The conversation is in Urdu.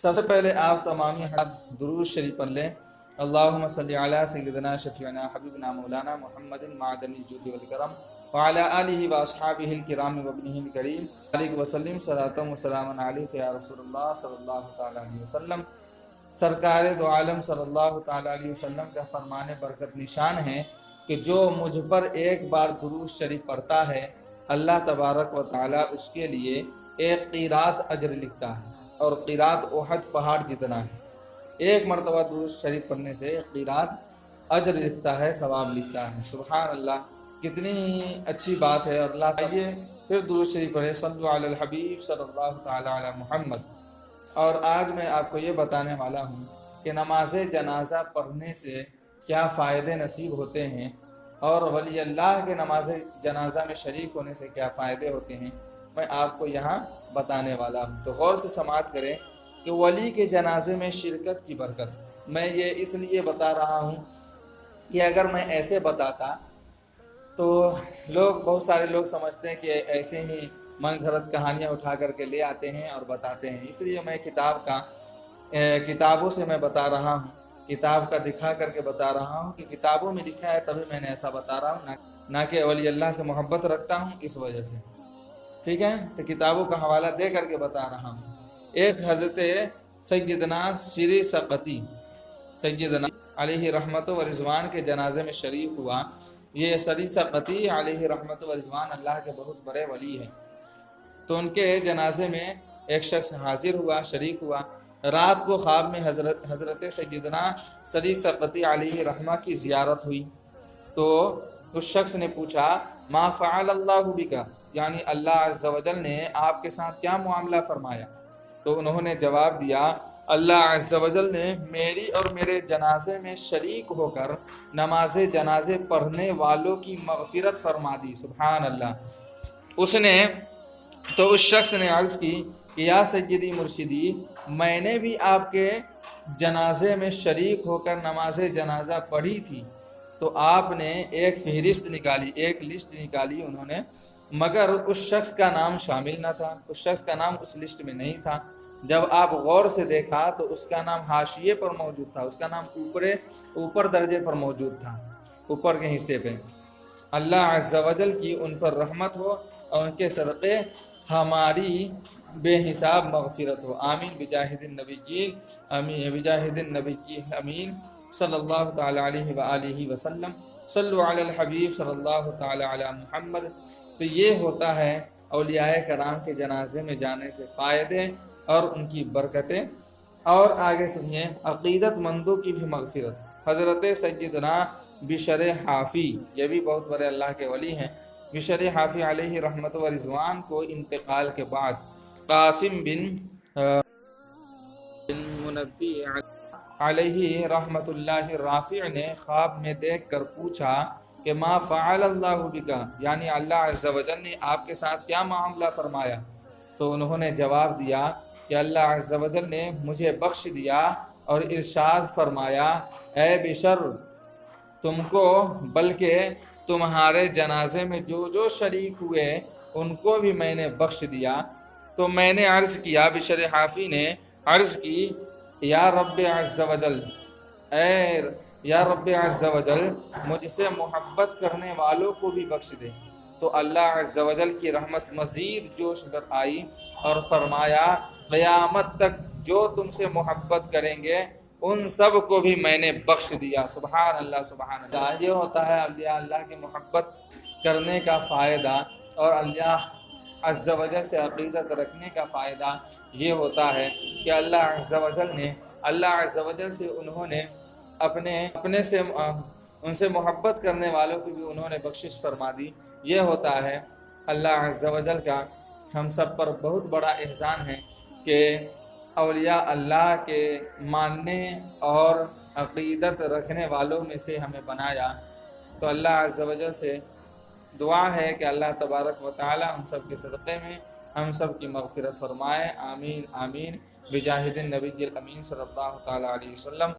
سب سے پہلے آپ تمامی درود شریف پڑھ لیں۔ اللہم صلی علی سیدنا شفیعنا حبیبنا مولانا محمد معدن الجود والکرم وعلی آلہ واصحابہ الکرام وابنہ الکریم علیہ وسلم صلاۃ و سلام علیک یا رسول اللہ صلی اللہ تعالی علیہ وسلم۔ سرکار دو عالم صلی اللہ تعالی علیہ وسلم کا فرمان برکت نشان ہے کہ جو مجھ پر ایک بار درود شریف پڑھتا ہے اللہ تبارک و تعالی اس کے لیے ایک قیرات اجر لکھتا ہے، اور قیرات احد پہاڑ جتنا ہے۔ ایک مرتبہ درود شریف پڑھنے سے ایک قیرات اجر لکھتا ہے، ثواب لکھتا ہے۔ سبحان اللہ، کتنی اچھی بات ہے۔ اور اللہ آئیے پھر درود شریف پڑھے، صلو علی الحبیب صلی اللہ تعالی علی محمد۔ اور آج میں آپ کو یہ بتانے والا ہوں کہ نماز جنازہ پڑھنے سے کیا فائدے نصیب ہوتے ہیں، اور ولی اللہ کے نماز جنازہ میں شریک ہونے سے کیا فائدے ہوتے ہیں، میں آپ کو یہاں بتانے والا ہوں۔ تو غور سے سماعت کریں کہ ولی کے جنازے میں شرکت کی برکت میں یہ اس لیے بتا رہا ہوں کہ اگر میں ایسے بتاتا تو بہت سارے لوگ سمجھتے ہیں کہ ایسے ہی من گھڑت کہانیاں اٹھا کر کے لے آتے ہیں اور بتاتے ہیں۔ اس لیے میں کتابوں سے میں بتا رہا ہوں، کتاب کا دکھا کر کے بتا رہا ہوں کہ کتابوں میں لکھا ہے تبھی میں نے ایسا بتا رہا ہوں، نہ کہ ولی اللہ سے محبت رکھتا ہوں اس وجہ سے، ٹھیک ہے؟ تو کتابوں کا حوالہ دے کر کے بتا رہا ہوں۔ ایک حضرت سیدنا سری سقطی سیدنا علیہ رحمت و رضوان کے جنازے میں شریک ہوا۔ یہ سری سقطی علیہ رحمت و رضوان اللہ کے بہت بڑے ولی ہیں۔ تو ان کے جنازے میں ایک شخص حاضر ہوا، شریک ہوا۔ رات کو خواب میں حضرت سیدنا سری سقطی علیہ رحمہ کی زیارت ہوئی۔ تو اس شخص نے پوچھا ما فعل اللہ بکا، یعنی اللہ عز و جل نے آپ کے ساتھ کیا معاملہ فرمایا؟ تو انہوں نے جواب دیا اللہ عز و جل نے میری اور میرے جنازے میں شریک ہو کر نماز جنازے پڑھنے والوں کی مغفرت فرما دی۔ سبحان اللہ۔ اس شخص نے عرض کی کہ یا سیدی مرشدی، میں نے بھی آپ کے جنازے میں شریک ہو کر نماز جنازہ پڑھی تھی۔ تو آپ نے ایک فہرست نکالی، ایک لسٹ نکالی انہوں نے، مگر اس شخص کا نام شامل نہ تھا، اس شخص کا نام اس لسٹ میں نہیں تھا۔ جب آپ غور سے دیکھا تو اس کا نام حاشیے پر موجود تھا، اس کا نام اوپر درجے پر موجود تھا، اوپر کے حصے پہ۔ اللہ عز و جل کی ان پر رحمت ہو اور ان کے صدقے ہماری بے حساب مغفرت ہو، آمین بجاہد النبیین، آمین بجاہد النبیین، آمین صلی اللہ تعالی علیہ وآلہ وسلم، صلو علی الحبیب صلی اللہ تعالی علی محمد۔ تو یہ ہوتا ہے اولیاء کرام کے جنازے میں جانے سے فائدے اور ان کی برکتیں۔ اور آگے سنیے، عقیدت مندوں کی بھی مغفرت۔ حضرت سیدنا بشر حافی، یہ بھی بہت بڑے اللہ کے ولی ہیں، بشر حافی علیہ رحمت و رضوان کو انتقال کے بعد قاسم بن منبی علیہ رحمت اللہ رافع نے خواب میں دیکھ کر پوچھا کہ ما فعل اللہ بکا، یعنی اللہ عز و جل نے آپ کے ساتھ کیا معاملہ فرمایا؟ تو انہوں نے جواب دیا کہ اللہ عز و جل نے مجھے بخش دیا اور ارشاد فرمایا اے بشر، تم کو بلکہ تمہارے جنازے میں جو شریک ہوئے ان کو بھی میں نے بخش دیا۔ تو میں نے عرض کیا، بشر حافی نے عرض کی یا رب عز و جل، اے یا رب عز و جل، مجھ سے محبت کرنے والوں کو بھی بخش دے۔ تو اللہ عز و جل کی رحمت مزید جوش پر آئی اور فرمایا قیامت تک جو تم سے محبت کریں گے ان سب کو بھی میں نے بخش دیا۔ سبحان اللہ، سبحان اللہ۔ یہ ہوتا ہے اولیاء اللہ کی محبت کرنے کا فائدہ، اور اللہ عز و جل سے عقیدت رکھنے کا فائدہ یہ ہوتا ہے کہ اللہ عز و جل سے انہوں نے ان سے محبت کرنے والوں کی بھی انہوں نے بخشش فرما دی۔ یہ ہوتا ہے اللہ عز و جل کا ہم سب پر بہت بڑا احسان ہے کہ اولیاء اللہ کے ماننے اور عقیدت رکھنے والوں میں سے ہمیں بنایا۔ تو اللہ عز و جل سے دعا ہے کہ اللہ تبارک و تعالی ہم سب کے صدقے میں ہم سب کی مغفرت فرمائے، آمین آمین بجاہد النبی الامین صلی اللہ تعالی علیہ وسلم۔